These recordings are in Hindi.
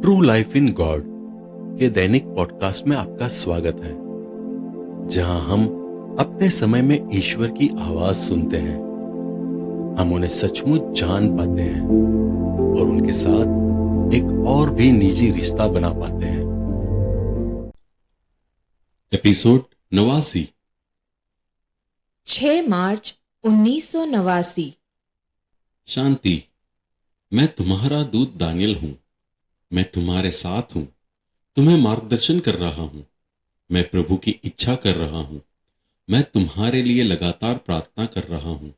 ट्रू लाइफ इन गॉड के दैनिक पॉडकास्ट में आपका स्वागत है, जहां हम अपने समय में ईश्वर की आवाज सुनते हैं। हम उन्हें सचमुच जान पाते हैं और उनके साथ एक और भी निजी रिश्ता बना पाते हैं। एपिसोड 89। 6 मार्च 1989। शांति। मैं तुम्हारा दूत दानियल हूं। मैं तुम्हारे साथ हूं, तुम्हें मार्गदर्शन कर रहा हूं। मैं प्रभु की इच्छा कर रहा हूं। मैं तुम्हारे लिए लगातार प्रार्थना कर रहा हूं।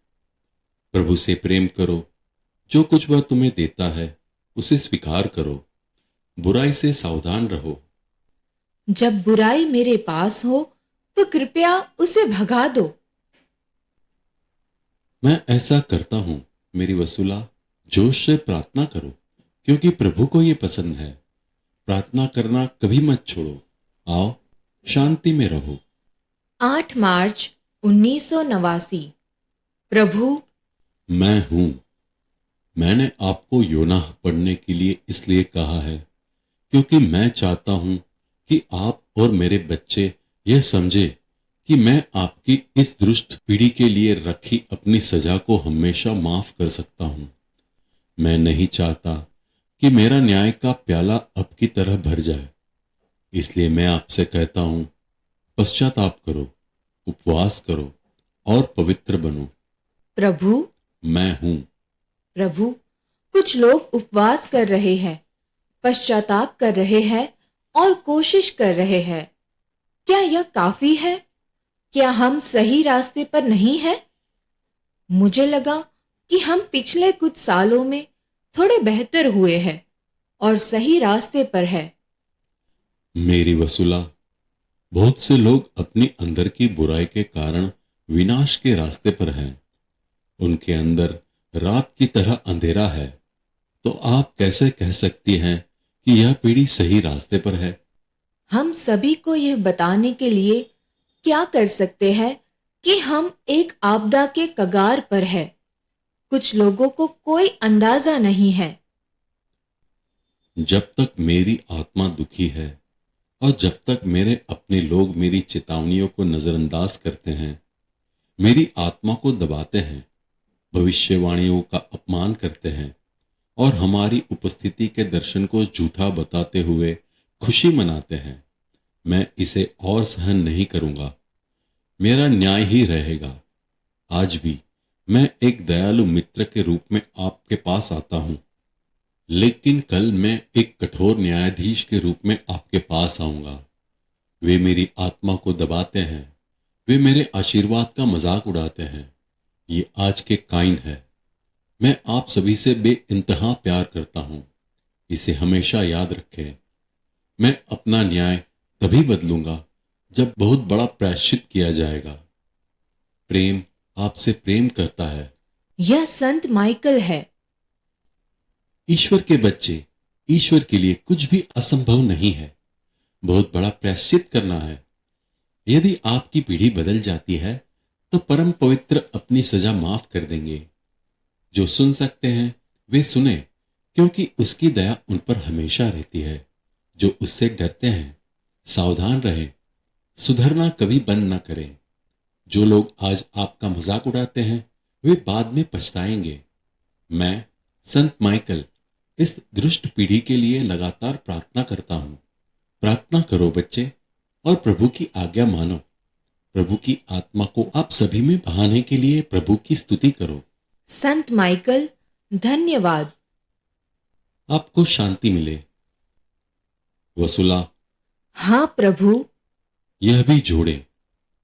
प्रभु से प्रेम करो। जो कुछ वह तुम्हें देता है उसे स्वीकार करो। बुराई से सावधान रहो। जब बुराई मेरे पास हो तो कृपया उसे भगा दो। मैं ऐसा करता हूं मेरी वसूला। जोश से प्रार्थना करो, क्योंकि प्रभु को यह पसंद है। प्रार्थना करना कभी मत छोड़ो। आओ, शांति में रहो। 8 मार्च 1989। प्रभु, मैं हूं। मैंने आपको योना पढ़ने के लिए इसलिए कहा है क्योंकि मैं चाहता हूं कि आप और मेरे बच्चे यह समझे कि मैं आपकी इस दुष्ट पीढ़ी के लिए रखी अपनी सजा को हमेशा माफ कर सकता हूं। मैं नहीं चाहता कि मेरा न्याय का प्याला अब की तरह भर जाए। इसलिए मैं आपसे कहता हूं, पश्चाताप करो, उपवास करो और पवित्र बनो। प्रभु, मैं हूं। प्रभु, कुछ लोग उपवास कर रहे हैं, पश्चाताप कर रहे हैं और कोशिश कर रहे हैं। क्या यह काफी है? क्या हम सही रास्ते पर नहीं हैं? मुझे लगा कि हम पिछले कुछ सालों में थोड़े बेहतर हुए हैं और सही रास्ते पर है। मेरी वसूला, बहुत से लोग अपनी अंदर की बुराई के कारण विनाश के रास्ते पर हैं। उनके अंदर रात की तरह अंधेरा है। तो आप कैसे कह सकती हैं कि यह पीढ़ी सही रास्ते पर है? हम सभी को यह बताने के लिए क्या कर सकते हैं कि हम एक आपदा के कगार पर है। कुछ लोगों को कोई अंदाजा नहीं है। जब तक मेरी आत्मा दुखी है और जब तक मेरे अपने लोग मेरी चेतावनियों को नजरअंदाज करते हैं, मेरी आत्मा को दबाते हैं, भविष्यवाणियों का अपमान करते हैं और हमारी उपस्थिति के दर्शन को झूठा बताते हुए खुशी मनाते हैं, मैं इसे और सहन नहीं करूंगा। मेरा न्याय ही रहेगा। आज भी मैं एक दयालु मित्र के रूप में आपके पास आता हूं, लेकिन कल मैं एक कठोर न्यायाधीश के रूप में आपके पास आऊंगा। वे मेरी आत्मा को दबाते हैं। वे मेरे आशीर्वाद का मजाक उड़ाते हैं। ये आज के काइन है। मैं आप सभी से बेइंतहा प्यार करता हूं। इसे हमेशा याद रखें। मैं अपना न्याय तभी बदलूंगा जब बहुत बड़ा प्रायश्चित किया जाएगा। प्रेम आपसे प्रेम करता है। यह संत माइकल है। ईश्वर के बच्चे, ईश्वर के लिए कुछ भी असंभव नहीं है। बहुत बड़ा प्रायश्चित करना है। यदि आपकी पीढ़ी बदल जाती है तो परम पवित्र अपनी सजा माफ कर देंगे। जो सुन सकते हैं वे सुने, क्योंकि उसकी दया उन पर हमेशा रहती है। जो उससे डरते हैं सावधान रहें, सुधरना कभी बंद ना करें। जो लोग आज आपका मजाक उड़ाते हैं वे बाद में पछताएंगे। मैं संत माइकल इस दुष्ट पीढ़ी के लिए लगातार प्रार्थना करता हूं। प्रार्थना करो बच्चे, और प्रभु की आज्ञा मानो। प्रभु की आत्मा को आप सभी में बहाने के लिए प्रभु की स्तुति करो। संत माइकल, धन्यवाद। आपको शांति मिले। वसूला, हाँ प्रभु। यह भी जोड़े।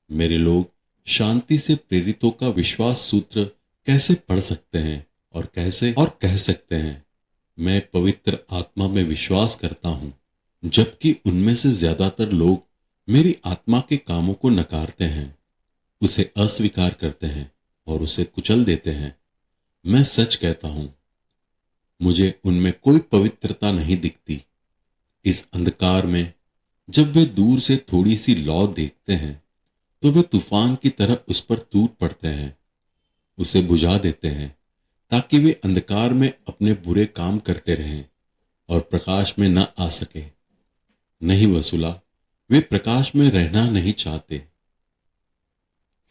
मेरे लोग शांति से प्रेरितों का विश्वास सूत्र कैसे पढ़ सकते हैं और कैसे और कह सकते हैं, मैं पवित्र आत्मा में विश्वास करता हूं, जबकि उनमें से ज्यादातर लोग मेरी आत्मा के कामों को नकारते हैं, उसे अस्वीकार करते हैं और उसे कुचल देते हैं। मैं सच कहता हूं, मुझे उनमें कोई पवित्रता नहीं दिखती। इस अंधकार में जब वे दूर से थोड़ी सी लौ देखते हैं तो वे तूफान की तरह उस पर टूट पड़ते हैं, उसे बुझा देते हैं ताकि वे अंधकार में अपने बुरे काम करते रहें। और प्रकाश में न आ सके। नहीं वसुला, वे प्रकाश में रहना नहीं चाहते।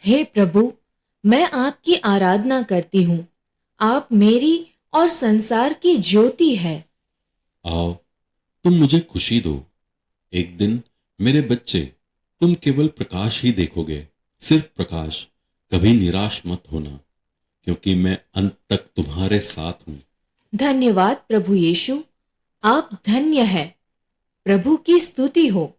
हे प्रभु, मैं आपकी आराधना करती हूँ। आप मेरी और संसार की ज्योति है। आओ, तुम मुझे खुशी दो। एक दिन मेरे बच्चे, तुम केवल प्रकाश ही देखोगे, सिर्फ प्रकाश। कभी निराश मत होना, क्योंकि मैं अंत तक तुम्हारे साथ हूं। धन्यवाद प्रभु यीशु, आप धन्य है। प्रभु की स्तुति हो।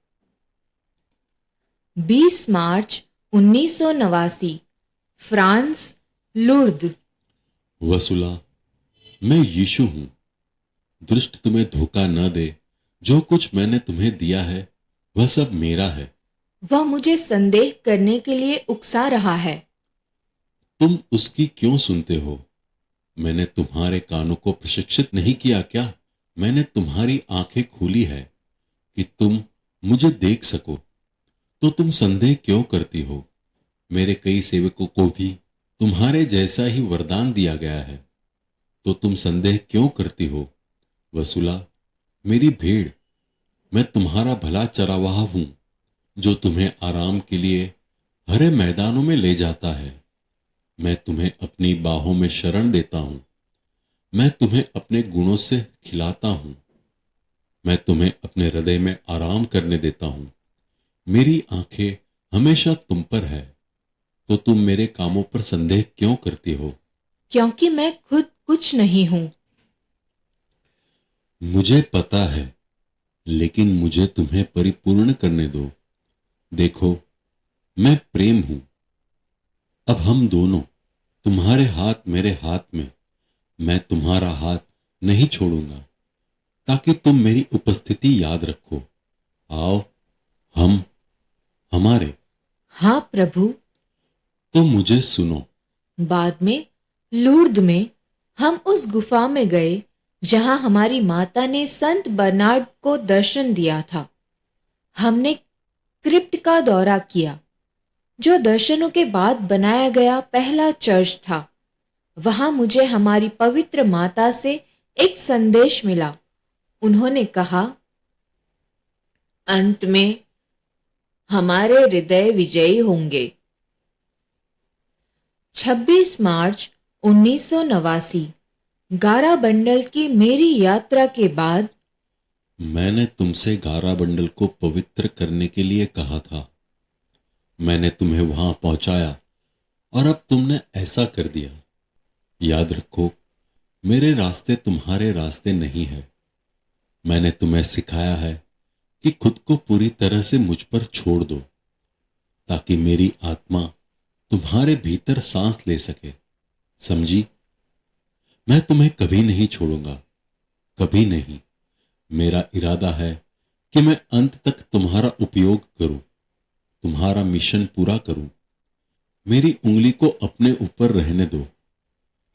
20 मार्च 1989, फ्रांस, लुर्द। वसुला, मैं यीशु हूं। दुष्ट तुम्हें धोखा न दे। जो कुछ मैंने तुम्हें दिया है वह सब मेरा है। वह मुझे संदेह करने के लिए उकसा रहा है। तुम उसकी क्यों सुनते हो? मैंने तुम्हारे कानों को प्रशिक्षित नहीं किया क्या? मैंने तुम्हारी आंखें खोली है कि तुम मुझे देख सको। तो तुम संदेह क्यों करती हो? मेरे कई सेवकों को भी तुम्हारे जैसा ही वरदान दिया गया है, तो तुम संदेह क्यों करती हो? वसुला, मेरी भेड़, मैं तुम्हारा भला चरावाह हूं, जो तुम्हें आराम के लिए हरे मैदानों में ले जाता है। मैं तुम्हें अपनी बाहों में शरण देता हूं। मैं तुम्हें अपने गुणों से खिलाता हूं। मैं तुम्हें अपने हृदय में आराम करने देता हूं। मेरी आंखें हमेशा तुम पर है, तो तुम मेरे कामों पर संदेह क्यों करती हो? क्योंकि मैं खुद कुछ नहीं हूं। मुझे पता है, लेकिन मुझे तुम्हें परिपूर्ण करने दो। देखो, मैं प्रेम हूं। अब हम दोनों, तुम्हारे हाथ मेरे हाथ में, मैं तुम्हारा हाथ नहीं छोड़ूंगा, ताकि तुम मेरी उपस्थिति याद रखो। आओ, हम हमारे। हाँ प्रभु। तो मुझे सुनो। बाद में लूर्द में हम उस गुफा में गए जहां हमारी माता ने संत बर्नार्ड को दर्शन दिया था। हमने क्रिप्ट का दौरा किया, जो दर्शनों के बाद बनाया गया पहला चर्च था। वहां मुझे हमारी पवित्र माता से एक संदेश मिला। उन्होंने कहा, अंत में हमारे हृदय विजयी होंगे। 26 मार्च 1989, गाराबंडल की मेरी यात्रा के बाद मैंने तुमसे गाराबंडल को पवित्र करने के लिए कहा था। मैंने तुम्हें वहां पहुंचाया और अब तुमने ऐसा कर दिया। याद रखो, मेरे रास्ते तुम्हारे रास्ते नहीं है। मैंने तुम्हें सिखाया है कि खुद को पूरी तरह से मुझ पर छोड़ दो, ताकि मेरी आत्मा तुम्हारे भीतर सांस ले सके। समझी? मैं तुम्हें कभी नहीं छोड़ूंगा, कभी नहीं। मेरा इरादा है कि मैं अंत तक तुम्हारा उपयोग करूं, तुम्हारा मिशन पूरा करूं। मेरी उंगली को अपने ऊपर रहने दो,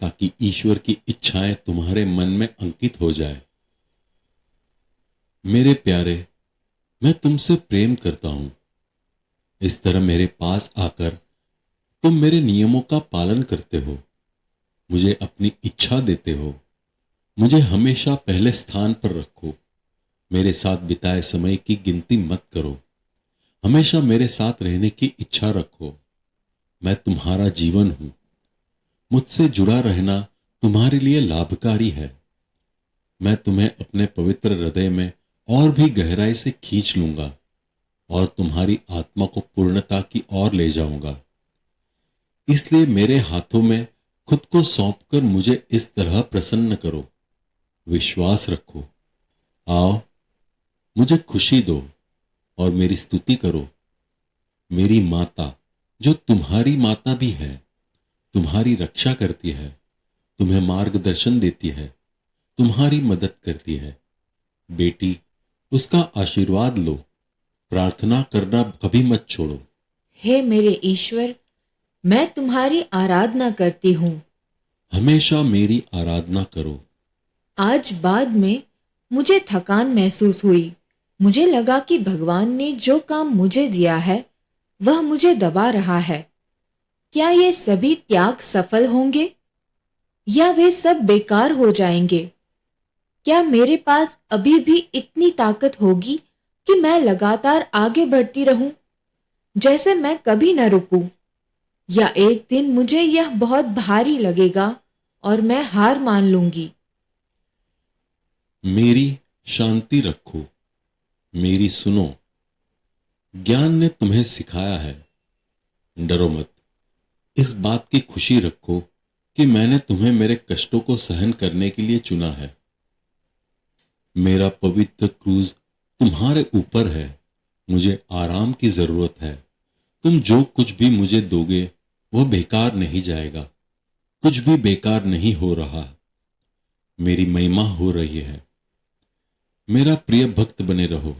ताकि ईश्वर की इच्छाएं तुम्हारे मन में अंकित हो जाए। मेरे प्यारे, मैं तुमसे प्रेम करता हूं। इस तरह मेरे पास आकर तुम मेरे नियमों का पालन करते हो, मुझे अपनी इच्छा देते हो। मुझे हमेशा पहले स्थान पर रखो। मेरे साथ बिताए समय की गिनती मत करो। हमेशा मेरे साथ रहने की इच्छा रखो। मैं तुम्हारा जीवन हूं। मुझसे जुड़ा रहना तुम्हारे लिए लाभकारी है। मैं तुम्हें अपने पवित्र हृदय में और भी गहराई से खींच लूंगा और तुम्हारी आत्मा को पूर्णता की ओर ले जाऊंगा। इसलिए मेरे हाथों में खुद को सौंपकर मुझे इस तरह प्रसन्न करो। विश्वास रखो। आओ, मुझे खुशी दो और मेरी स्तुति करो। मेरी माता, जो तुम्हारी माता भी है, तुम्हारी रक्षा करती है, तुम्हें मार्गदर्शन देती है, तुम्हारी मदद करती है। बेटी, उसका आशीर्वाद लो। प्रार्थना करना कभी मत छोड़ो। हे मेरे ईश्वर, मैं तुम्हारी आराधना करती हूँ। हमेशा मेरी आराधना करो। आज बाद में मुझे थकान महसूस हुई। मुझे लगा कि भगवान ने जो काम मुझे दिया है वह मुझे दबा रहा है। क्या ये सभी त्याग सफल होंगे या वे सब बेकार हो जाएंगे? क्या मेरे पास अभी भी इतनी ताकत होगी कि मैं लगातार आगे बढ़ती रहूं, जैसे मैं कभी न रुकूं? या एक दिन मुझे यह बहुत भारी लगेगा और मैं हार मान लूंगी? मेरी शांति रखो, मेरी सुनो। ज्ञान ने तुम्हें सिखाया है, डरो मत। इस बात की खुशी रखो कि मैंने तुम्हें मेरे कष्टों को सहन करने के लिए चुना है। मेरा पवित्र क्रूज तुम्हारे ऊपर है। मुझे आराम की जरूरत है। तुम जो कुछ भी मुझे दोगे वह बेकार नहीं जाएगा। कुछ भी बेकार नहीं हो रहा। मेरी महिमा हो रही है। मेरा प्रिय भक्त बने रहो,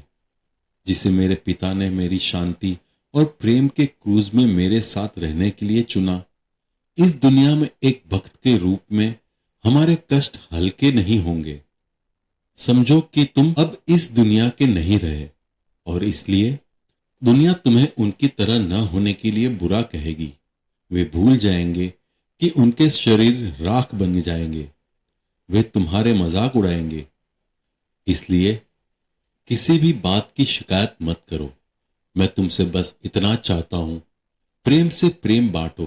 जिसे मेरे पिता ने मेरी शांति और प्रेम के क्रूज में मेरे साथ रहने के लिए चुना। इस दुनिया में एक भक्त के रूप में हमारे कष्ट हल्के नहीं होंगे। समझो कि तुम अब इस दुनिया के नहीं रहे और इसलिए दुनिया तुम्हें उनकी तरह न होने के लिए बुरा कहेगी। वे भूल जाएंगे कि उनके शरीर राख बन जाएंगे। वे तुम्हारे मजाक उड़ाएंगे। इसलिए किसी भी बात की शिकायत मत करो। मैं तुमसे बस इतना चाहता हूं, प्रेम से प्रेम बांटो।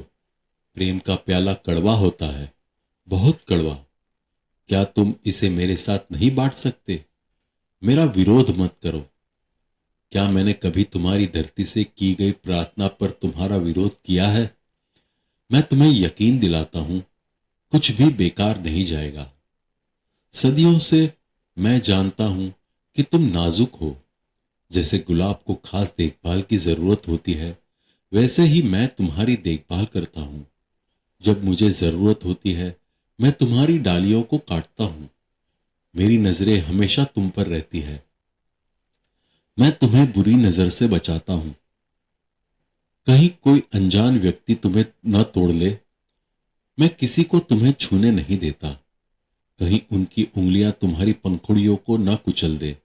प्रेम का प्याला कड़वा होता है, बहुत कड़वा। क्या तुम इसे मेरे साथ नहीं बांट सकते? मेरा विरोध मत करो। क्या मैंने कभी तुम्हारी धरती से की गई प्रार्थना पर तुम्हारा विरोध किया है? मैं तुम्हें यकीन दिलाता हूं, कुछ भी बेकार नहीं जाएगा। सदियों से मैं जानता हूं कि तुम नाजुक हो। जैसे गुलाब को खास देखभाल की जरूरत होती है, वैसे ही मैं तुम्हारी देखभाल करता हूं। जब मुझे जरूरत होती है, मैं तुम्हारी डालियों को काटता हूं। मेरी नजरें हमेशा तुम पर रहती है। मैं तुम्हें बुरी नजर से बचाता हूं। कहीं कोई अनजान व्यक्ति तुम्हें न तोड़ ले। मैं किसी को तुम्हें छूने नहीं देता। कहीं उनकी उंगलियां तुम्हारी पंखुड़ियों को न कुचल दे।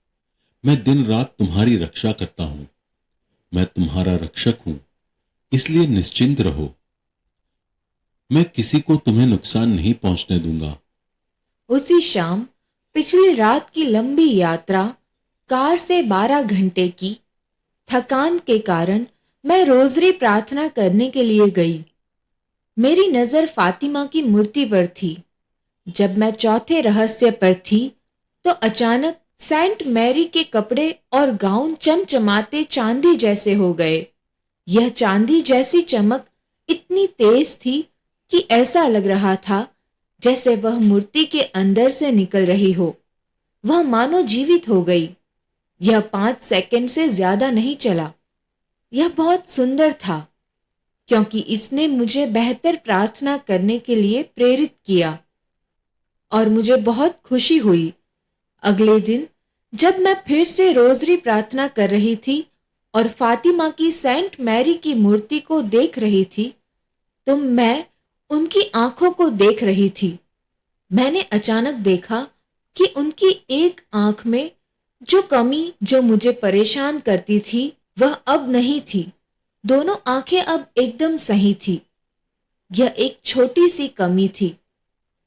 मैं दिन रात तुम्हारी रक्षा करता हूं। मैं तुम्हारा रक्षक हूं, इसलिए निश्चिंत रहो। मैं किसी को तुम्हें नुकसान नहीं पहुंचने दूंगा। उसी शाम पिछली रात की लंबी यात्रा, कार से 12 घंटे की थकान के कारण मैं रोजरी प्रार्थना करने के लिए गई। मेरी नजर फातिमा की मूर्ति पर थी। जब मैं चौथे रहस्य पर थी तो अचानक सेंट मैरी के कपड़े और गाउन चमचमाते चांदी जैसे हो गए। यह चांदी जैसी चमक इतनी तेज थी कि ऐसा लग रहा था जैसे वह मूर्ति के अंदर से निकल रही हो। वह मानो जीवित हो गई। यह 5 सेकंड से ज्यादा नहीं चला। यह बहुत सुंदर था क्योंकि इसने मुझे बेहतर प्रार्थना करने के लिए प्रेरित किया और मुझे बहुत खुशी हुई। अगले दिन जब मैं फिर से रोजरी प्रार्थना कर रही थी और फातिमा की सेंट मैरी की मूर्ति को देख रही थी, तो मैं उनकी आंखों को देख रही थी। मैंने अचानक देखा कि उनकी एक आंख में जो कमी जो मुझे परेशान करती थी वह अब नहीं थी। दोनों आंखें अब एकदम सही थी। यह एक छोटी सी कमी थी।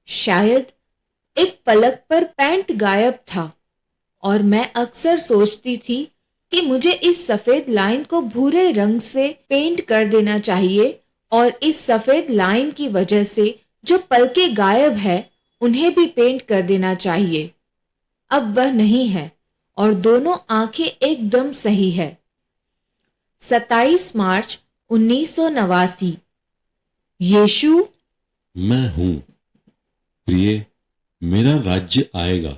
शायद एक पलक पर पैंट गायब था और मैं अक्सर सोचती थी कि मुझे इस सफेद लाइन को भूरे रंग से पेंट कर देना चाहिए और इस सफेद लाइन की वजह से जो पलकें गायब है उन्हें भी पेंट कर देना चाहिए। अब वह नहीं है और दोनों आंखें एकदम सही है। 27 मार्च 1989। यीशु, मैं हूं। प्रिय, मेरा राज्य आएगा।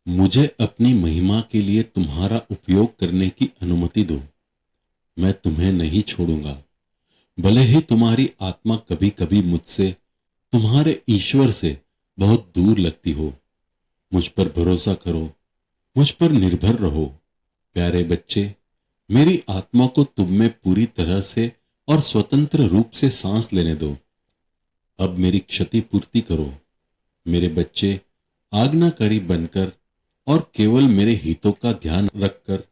मुझे अपनी महिमा के लिए तुम्हारा उपयोग करने की अनुमति दो। मैं तुम्हें नहीं छोड़ूंगा। भले ही तुम्हारी आत्मा कभी कभी मुझसे, तुम्हारे ईश्वर से बहुत दूर लगती हो। मुझ पर भरोसा करो, मुझ पर निर्भर रहो। प्यारे बच्चे, मेरी आत्मा को तुम में पूरी तरह से और स्वतंत्र रूप से सांस लेने दो। अब मेरी क्षति पूर्ति करो। मेरे बच्चे, आज्ञाकारी बनकर और केवल मेरे हितों का ध्यान रखकर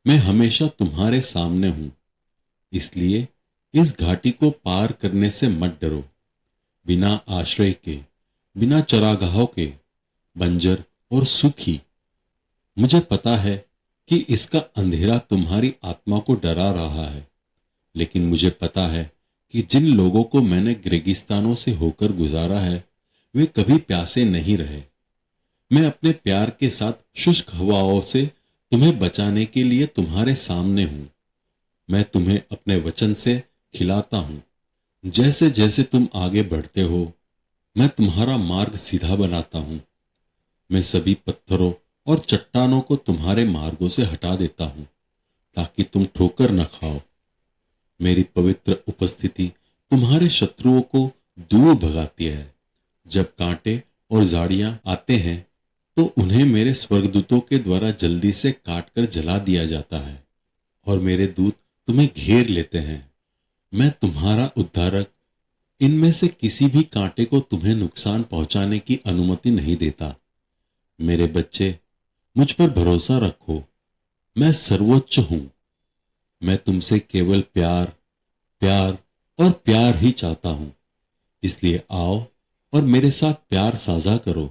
मैं हमेशा तुम्हारे सामने हूं। इसलिए इस घाटी को पार करने से मत डरो। बिना आश्रय के, बिना चरागाहों के, बंजर और सुखी। मुझे पता है कि इसका अंधेरा तुम्हारी आत्मा को डरा रहा है, लेकिन मुझे पता है कि जिन लोगों को मैंने रेगिस्तानों से होकर गुजारा है वे कभी प्यासे नहीं रहे। मैं अपने प्यार के साथ शुष्क हवाओं से तुम्हें बचाने के लिए तुम्हारे सामने हूं। मैं तुम्हें अपने वचन से खिलाता हूं। जैसे जैसे तुम आगे बढ़ते हो मैं तुम्हारा मार्ग सीधा बनाता हूं। मैं सभी पत्थरों और चट्टानों को तुम्हारे मार्गों से हटा देता हूं ताकि तुम ठोकर न खाओ। मेरी पवित्र उपस्थिति तुम्हारे शत्रुओं को दूर भगाती है। जब कांटे और झाड़ियां आते हैं तो उन्हें मेरे स्वर्गदूतों के द्वारा जल्दी से काटकर जला दिया जाता है और मेरे दूत तुम्हें घेर लेते हैं। मैं तुम्हारा उद्धारक इनमें से किसी भी कांटे को तुम्हें नुकसान पहुंचाने की अनुमति नहीं देता। मेरे बच्चे, मुझ पर भरोसा रखो। मैं सर्वोच्च हूं। मैं तुमसे केवल प्यार, प्यार और प्यार ही चाहता हूं। इसलिए आओ और मेरे साथ प्यार साझा करो।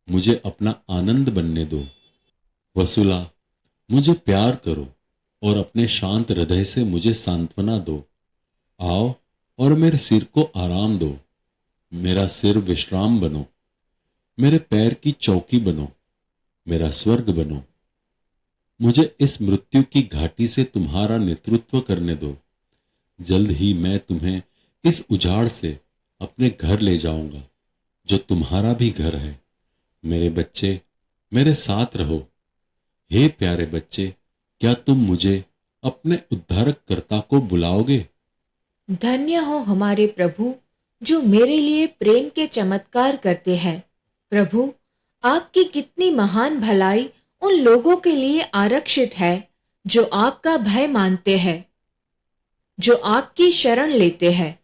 मुझे अपना आनंद बनने दो। वसूला, मुझे प्यार करो और अपने शांत हृदय से मुझे सांत्वना दो। आओ और मेरे सिर को आराम दो। मेरा सिर विश्राम बनो। मेरे पैर की चौकी बनो। मेरा स्वर्ग बनो। मुझे इस मृत्यु की घाटी से तुम्हारा नेतृत्व करने दो। जल्द ही मैं तुम्हें इस उजाड़ से अपने घर ले जाऊंगा जो तुम्हारा भी घर है। मेरे बच्चे, मेरे साथ रहो। हे प्यारे बच्चे, क्या तुम मुझे अपने उद्धारक कर्ता को बुलाओगे? धन्य हो हमारे प्रभु जो मेरे लिए प्रेम के चमत्कार करते हैं। प्रभु, आपकी कितनी महान भलाई उन लोगों के लिए आरक्षित है जो आपका भय मानते हैं, जो आपकी शरण लेते हैं।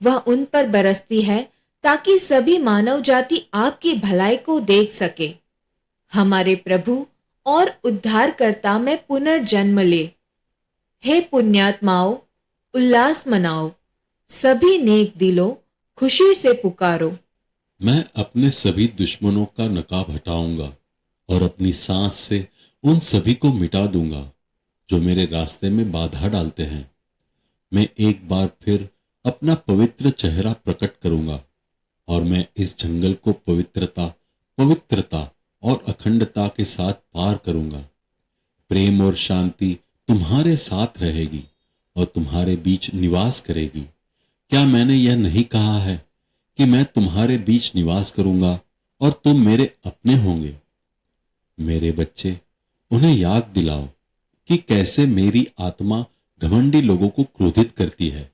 वह उन पर बरसती है ताकि सभी मानव जाति आपकी भलाई को देख सके। हमारे प्रभु और उद्धारकर्ता में पुनर्जन्म ले। हे पुण्यात्माओं, उल्लास मनाओ। सभी नेक दिलों, खुशी से पुकारो। मैं अपने सभी दुश्मनों का नकाब हटाऊंगा और अपनी सांस से उन सभी को मिटा दूंगा जो मेरे रास्ते में बाधा डालते हैं। मैं एक बार फिर अपना पवित्र चेहरा प्रकट करूंगा और मैं इस जंगल को पवित्रता, पवित्रता और अखंडता के साथ पार करूंगा। प्रेम और शांति तुम्हारे साथ रहेगी और तुम्हारे बीच निवास करेगी। क्या मैंने यह नहीं कहा है कि मैं तुम्हारे बीच निवास करूंगा और तुम मेरे अपने होंगे? मेरे बच्चे, उन्हें याद दिलाओ कि कैसे मेरी आत्मा घमंडी लोगों को क्रोधित करती है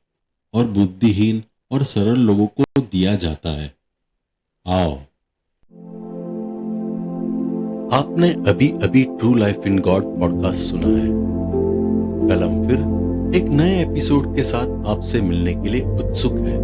और बुद्धिहीन और सरल लोगों को दिया जाता है। आओ। आपने अभी अभी true life in God podcast सुना है। कल हम फिर एक नए एपिसोड के साथ आपसे मिलने के लिए उत्सुक हैं।